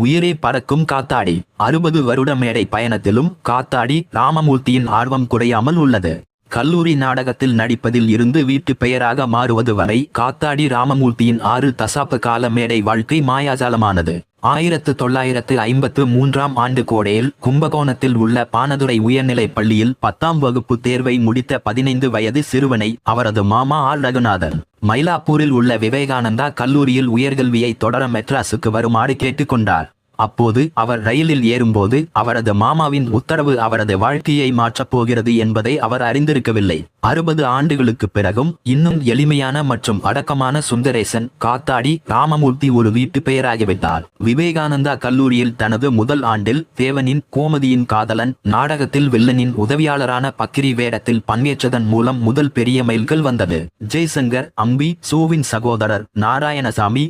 உயிரே பறக்கும் காத்தாடி. 60 வருட மேடை பயணத்திலும் காத்தாடி ராமமூர்த்தியின் ஆர்வம் குறையாமல் உள்ளது. கல்லூரி நாடகத்தில் நடிப்பதில் இருந்து வீட்டு பெயராக மாறுவது வரை காத்தாடி ராமமூர்த்தியின் 6 தசாப்த கால மேடை வாழ்க்கை மாயாஜாலமானது. 1953ஆம் ஆண்டு கோடையில் கும்பகோணத்தில் உள்ள பானதுரை உயர்நிலைப் பள்ளியில் 10ஆம் வகுப்பு தேர்வை முடித்த 15 வயது சிறுவனை அவரது மாமா ஆர் ரகுநாதன் மயிலாப்பூரில் உள்ள விவேகானந்தா கல்லூரியில் உயர்கல்வியை தொடர மெட்ராஸுக்கு வருமாறு கேட்டுக்கொண்டார். அப்போது அவர் ரயிலில் ஏறும்போது அவரது மாமாவின் உத்தரவு அவரது வாழ்க்கையை மாற்றப் போகிறது என்பதை அவர் அறிந்திருக்கவில்லை. 60 ஆண்டுகளுக்கு பிறகும் இன்னும் எளிமையான மற்றும் அடக்கமான சுந்தரேசன் காத்தாடி ராமமூர்த்தி ஒரு வீட்டு பெயராகிவிட்டார். விவேகானந்தா கல்லூரியில் தனது முதல் ஆண்டில் தேவனின் கோமதியின் காதலன் நாடகத்தில் வில்லனின் உதவியாளரான பக்கிரி வேடத்தில் பங்கேற்றதன் மூலம் முதல் பெரிய மைல்கள் வந்தது. ஜெய்சங்கர், அம்பி, சோவின் சகோதரர் நாராயணசாமி,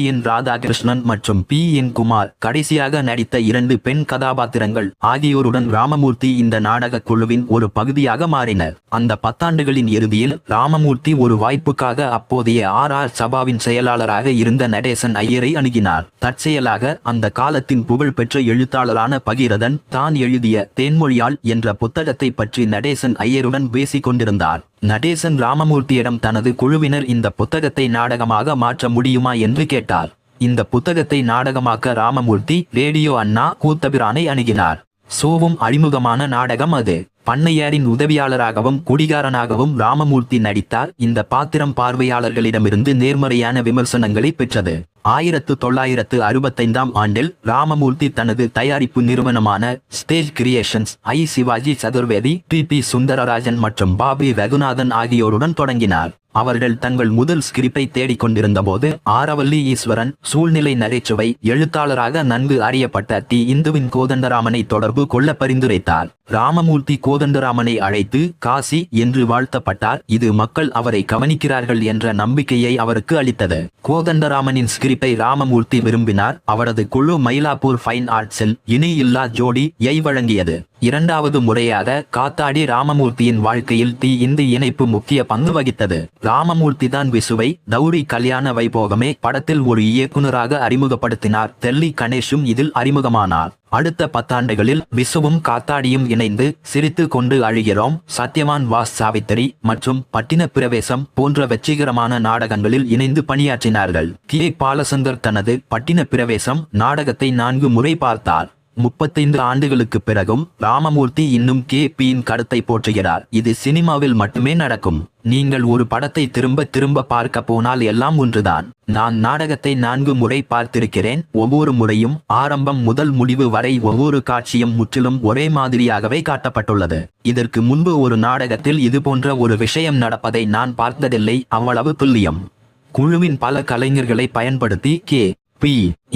என் ராதாகிருஷ்ணன் மற்றும் என் குமார் கடைசியாக நடித்த 2 பெண் கதாபாத்திரங்கள் ஆகியோருடன் ராமமூர்த்தி இந்த நாடக குழுவின் ஒரு பகுதியாக மாறினர். அந்த 10 ஆண்டுகளின் இறுதியில் ராமமூர்த்தி ஒரு வாய்ப்புக்காக அப்போதைய ஆர் சபாவின் செயலாளராக இருந்த நடேசன் ஐயரை அணுகினார். தற்செயலாக அந்த காலத்தின் புகழ்பெற்ற எழுத்தாளரான பகீரதன் தான் எழுதிய தேன்மொழியாள் என்ற புத்தகத்தை பற்றி நடேசன் ஐயருடன் பேசிக் கொண்டிருந்தார். நடேசன் ராமமூர்த்தியிடம் தனது குழுவினர் இந்த புத்தகத்தை நாடகமாக மாற்ற முடியுமா என்று கேட்டார். இந்த புத்தகத்தை நாடகமாக்க ராமமூர்த்தி ரேடியோ அண்ணா கூத்தபிரானை அணுகினார். சோவும் அறிமுகமான நாடகம் அது. பண்ணையாரின் உதவியாளராகவும் குடிகாரனாகவும் ராமமூர்த்தி நடித்தார். இந்த பாத்திரம் பார்வையாளர்களிடமிருந்து நேர்மறையான விமர்சனங்களை பெற்றது. 1965ஆம் ஆண்டில் ராமமூர்த்தி தனது தயாரிப்பு நிறுவனமான Stage Creations Sivaji Chaturvedi, T Sundararajan மற்றும் பாபி ரகுநாதன் ஆகியோருடன் தொடங்கினார். அவர்கள் தங்கள் முதல் ஸ்கிரிப்டை தேடிக்கொண்டிருந்த போது ஆரவல்லி ஈஸ்வரன் சூழ்நிலை நகைச்சுவை எழுத்தாளராக நன்கு அறியப்பட்ட இந்துவின் கோதண்டராமனை தொடர்பு கொள்ள பரிந்துரைத்தார். ராமமூர்த்தி கோதண்டராமனை அழைத்து காசி என்று வாழ்த்தப்பட்டார். இது மக்கள் அவரை கவனிக்கிறார்கள் என்ற நம்பிக்கையை அவருக்கு அளித்தது. கோதண்டராமனின் ஸ்கிரிப்டை ராமமூர்த்தி விரும்பினார். அவரது குழு மயிலாப்பூர் ஃபைன் ஆர்ட்ஸில் இணை இல்லா ஜோடி வழங்கியது. 2வது முறையாக காத்தாடி ராமமூர்த்தியின் வாழ்க்கையில் இந்து இணைப்பு முக்கிய பங்கு வகித்தது. ராமமூர்த்தி தான் விசுவை தௌரி கல்யாண வைபோகமே படத்தில் ஒரு இயக்குநராக அறிமுகப்படுத்தினார். தெல்லி கணேஷும் இதில் அறிமுகமானார். அடுத்த 10 ஆண்டுகளில் விசுவும் காத்தாடியும் இணைந்து சிரித்து கொண்டு அழுகிறோம், சத்யவான் வாஸ் சாவித்திரி மற்றும் பட்டின பிரவேசம் போன்ற வெற்றிகரமான நாடகங்களில் இணைந்து பணியாற்றினார்கள். பாலசந்தர் தனது பட்டின பிரவேசம் நாடகத்தை 4 முறை பார்த்தார். 35 ஆண்டுகளுக்கு பிறகும் ராமமூர்த்தி இன்னும் யின் கருத்தை போற்றுகிறார். இது சினிமாவில் மட்டுமே நடக்கும். நீங்கள் ஒரு படத்தை திரும்ப திரும்ப பார்க்க போனால் எல்லாம் ஒன்றுதான். நான் நாடகத்தை 4 முறை பார்த்திருக்கிறேன். ஒவ்வொரு முறையும் ஆரம்பம் முதல் முடிவு வரை ஒவ்வொரு காட்சியும் முற்றிலும் ஒரே மாதிரியாகவே காட்டப்பட்டுள்ளது. இதற்கு முன்பு ஒரு நாடகத்தில் இதுபோன்ற ஒரு விஷயம் நடப்பதை நான் பார்த்ததில்லை. அவ்வளவு துல்லியம். குழுவின் பல கலைஞர்களை பயன்படுத்தி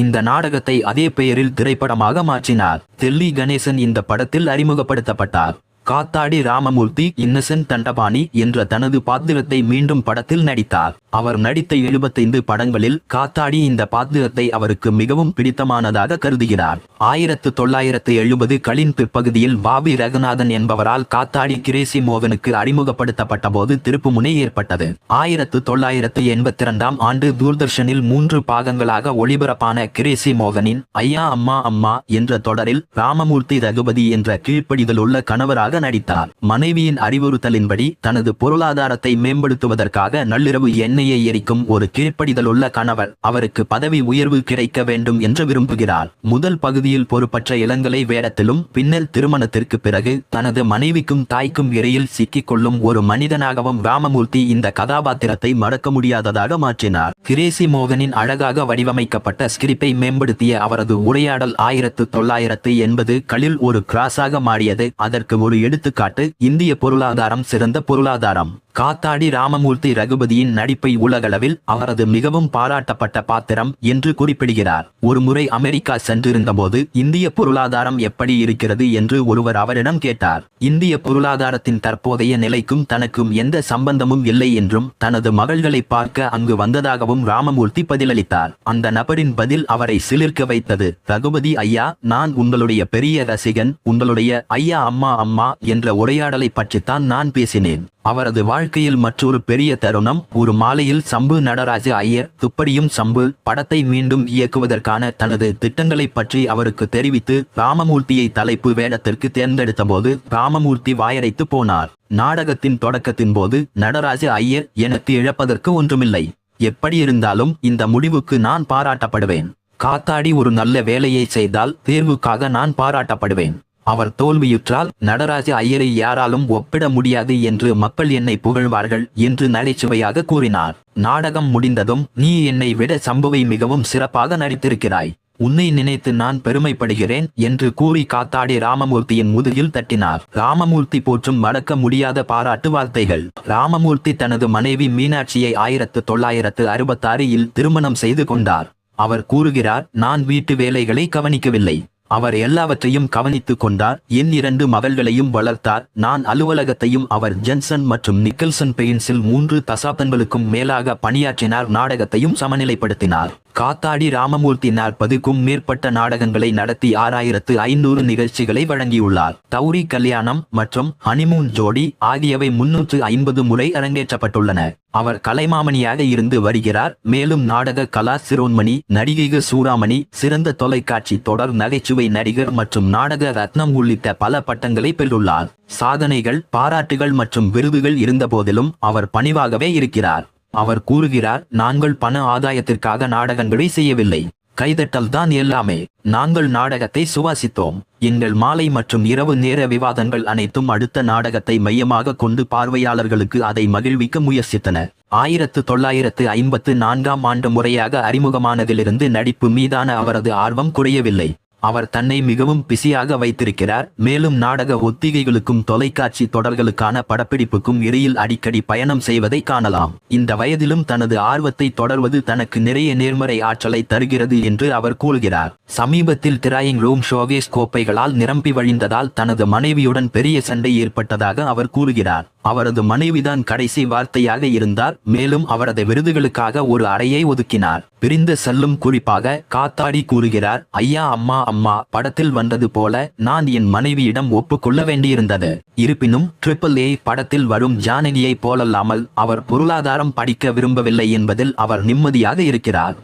இந்த நாடகத்தை அதே பெயரில் திரைப்படமாக மாற்றினார். தெல்லி கணேசன் இந்த படத்தில் அறிமுகப்படுத்தப்பட்டார். காத்தாடி ராமமூர்த்தி இன்னசென்ட் தண்டபாணி என்ற தனது பாத்திரத்தை மீண்டும் படத்தில் நடித்தார். அவர் நடித்த 75 படங்களில் காத்தாடி இந்த பாத்திரத்தை அவருக்கு மிகவும் பிடித்தமானதாக கருதுகிறார். 1970களின் பிற்பகுதியில் பாபி ரகுநாதன் என்பவரால் காத்தாடி கிரேசி மோகனுக்கு அறிமுகப்படுத்தப்பட்ட போது திருப்புமுனை ஏற்பட்டது. 1982ஆம் ஆண்டு தூர்தர்ஷனில் 3 பாகங்களாக ஒளிபரப்பான கிரேசி மோகனின் ஐயா அம்மா அம்மா என்ற தொடரில் ராமமூர்த்தி ரகுபதி என்ற கீழ்ப்படிதலுள்ள கணவராக நடித்தார். மனைவியின் அறிவுறுத்தலின்படி தனது பொருளாதாரத்தை மேம்படுத்துவதற்காக நள்ளிரவு எண்ணெயை எரிக்கும் ஒரு கீழ்ப்படிதலுள்ள கணவர் அவருக்கு பதவி உயர்வு கிடைக்க வேண்டும் என்று விரும்புகிறார். முதல் பகுதியில் பொறுப்பற்ற இளங்கலை வேடத்திலும் பின்னர் திருமணத்திற்கு பிறகு தனது மனைவிக்கும் தாய்க்கும் இடையில் சிக்கிக் கொள்ளும் ஒரு மனிதனாகவும் ராமமூர்த்தி இந்த கதாபாத்திரத்தை மறக்க முடியாததாக மாற்றினார். கிரேசி மோகனின் அழகாக வடிவமைக்கப்பட்ட ஸ்கிரிப்டை மேம்படுத்திய அவரது உரையாடல் 1980களில் ஒரு கிராஸாக மாறியது. அதற்கு ஒரு எடுத்துக்காட்டு இந்திய பொருளாதாரம் சிறந்த பொருளாதாரம். காத்தாடி ராமமூர்த்தி ரகுபதியின் நடிப்பை உலகளவில் அவரது மிகவும் பாராட்டப்பட்ட பாத்திரம் என்று குறிப்பிடுகிறார். ஒருமுறை அமெரிக்கா சென்றிருந்த போது இந்திய பொருளாதாரம் எப்படி இருக்கிறது என்று ஒருவர் அவரிடம் கேட்டார். இந்திய பொருளாதாரத்தின் தற்போதைய நிலைக்கும் தனக்கும் எந்த சம்பந்தமும் இல்லை என்றும் தனது மகள்களை பார்க்க அங்கு வந்ததாகவும் ராமமூர்த்தி பதிலளித்தார். அந்த நபரின் பதில் அவரை சிலிர்க்க வைத்தது. ரகுபதி ஐயா, நான் உங்களுடைய பெரிய ரசிகன். உங்களுடைய ஐயா அம்மா அம்மா என்ற உரையாடலை பற்றித்தான் நான் பேசினேன். அவரது வாழ்க்கையில் மற்றொரு பெரிய தருணம் ஒரு மாலையில் சம்பு நடராஜ ஐயர் துப்பறியும் சம்பு படத்தை மீண்டும் இயக்குவதற்கான தனது திட்டங்களை பற்றி அவருக்கு தெரிவித்து ராமமூர்த்தியை தலைப்பு வேடத்திற்கு தேர்ந்தெடுத்த போது ராமமூர்த்தி வாயடைத்து போனார். நாடகத்தின் தொடக்கத்தின் போது நடராஜ ஐயர் எனக்கு இழப்பதற்கு ஒன்றுமில்லை. எப்படியிருந்தாலும் இந்த முடிவுக்கு நான் பாராட்டப்படுவேன். காத்தாடி ஒரு நல்ல வேலையை செய்தால் தேர்வுக்காக நான் பாராட்டப்படுவேன். அவர் தோல்வியுற்றால் நடராஜ ஐயரை யாராலும் ஒப்பிட முடியாது என்று மக்கள் என்னை புகழ்வார்கள் என்று நகைச்சுவையாக கூறினார். நாடகம் முடிந்ததும் நீ என்னை விட சம்புவை மிகவும் சிறப்பாக நடித்திருக்கிறாய். உன்னை நினைத்து நான் பெருமைப்படுகிறேன் என்று கூறி காத்தாடி ராமமூர்த்தியின் முதுகில் தட்டினார். ராமமூர்த்தி போற்றும் மறக்க முடியாத பாராட்டு வார்த்தைகள். ராமமூர்த்தி தனது மனைவி மீனாட்சியை 1966 திருமணம் செய்து கொண்டார். அவர் கூறுகிறார், நான் வீட்டு வேலைகளை கவனிக்கவில்லை. அவர் எல்லாவற்றையும் கவனித்துக் கொண்டார். என் 2 மகள்களையும் வளர்த்தார். நான் அலுவலகத்தையும் அவர் ஜென்சன் மற்றும் நிக்கல்சன் பெயின்ஸில் 3 தசாப்தங்களுக்கும் மேலாக பணியாற்றினார். நாடகத்தையும் சமநிலைப்படுத்தினார். காத்தாடி ராமமூர்த்தி 40க்கும் மேற்பட்ட நாடகங்களை நடத்தி 6500 நிகழ்ச்சிகளை வழங்கியுள்ளார். தௌரி கல்யாணம் மற்றும் ஹனிமூன் ஜோடி ஆகியவை 350 முறை அரங்கேற்றப்பட்டுள்ளன. அவர் கலைமாமணியாக இருந்து வருகிறார். மேலும் நாடக கலா சிரோன்மணி, நடிகை சூராமணி, சிறந்த தொலைக்காட்சி தொடர் நகைச்சுவை நடிகர் மற்றும் நாடக ரத்னம் உள்ளிட்ட பல பட்டங்களை பெற்றுள்ளார். சாதனைகள், பாராட்டுகள் மற்றும் விருதுகள் இருந்த போதிலும் அவர் பணிவாகவே இருக்கிறார். அவர் கூறுகிறார், நாங்கள் பண ஆதாயத்திற்காக நாடகங்களை செய்யவில்லை. கைதட்டல் தான் எல்லாமே. நாங்கள் நாடகத்தை சுவாசித்தோம். எங்கள் மாலை மற்றும் இரவு நேர விவாதங்கள் அனைத்தும் அடுத்த நாடகத்தை மையமாக கொண்டு பார்வையாளர்களுக்கு அதை மகிழ்விக்க முயற்சித்தன. 1954ஆம் ஆண்டு முறையாக அறிமுகமானதிலிருந்து நடிப்பு மீதான அவரது ஆர்வம் குறையவில்லை. அவர் தன்னை மிகவும் பிஸியாக வைத்திருக்கிறார். மேலும் நாடக ஒத்திகைகளுக்கும் தொலைக்காட்சி தொடர்களுக்கான படப்பிடிப்புக்கும் இடையில் அடிக்கடி பயணம் செய்வதை காணலாம். இந்த வயதிலும் தனது ஆர்வத்தை தொடர்வது தனக்கு நிறைய நேர்மறை ஆற்றலை தருகிறது என்று அவர் கூறுகிறார். சமீபத்தில் டிராயிங் ரூம் ஷோகேஸ் கோப்பைகளால் நிரம்பி வழிந்ததால் தனது மனைவியுடன் பெரிய சண்டை ஏற்பட்டதாக அவர் கூறுகிறார். அவரது மனைவிதான் கடைசி வார்த்தையாக இருந்தார். மேலும் அவரது விருதுகளுக்காக ஒரு அறையை ஒதுக்கினார். பிரிந்து செல்லும் குறிப்பாக காத்தாடி கூறுகிறார், ஐயா அம்மா அம்மா படத்தில் வந்தது போல நான் என் மனைவியிடம் ஒப்புக்கொள்ள வேண்டியிருந்தது. இருப்பினும் AAA படத்தில் வரும் ஜானகியை போலல்லாமல் அவர் பொருளாதாரம் படிக்க விரும்பவில்லை என்பதில் அவர் நிம்மதியாக இருக்கிறார்.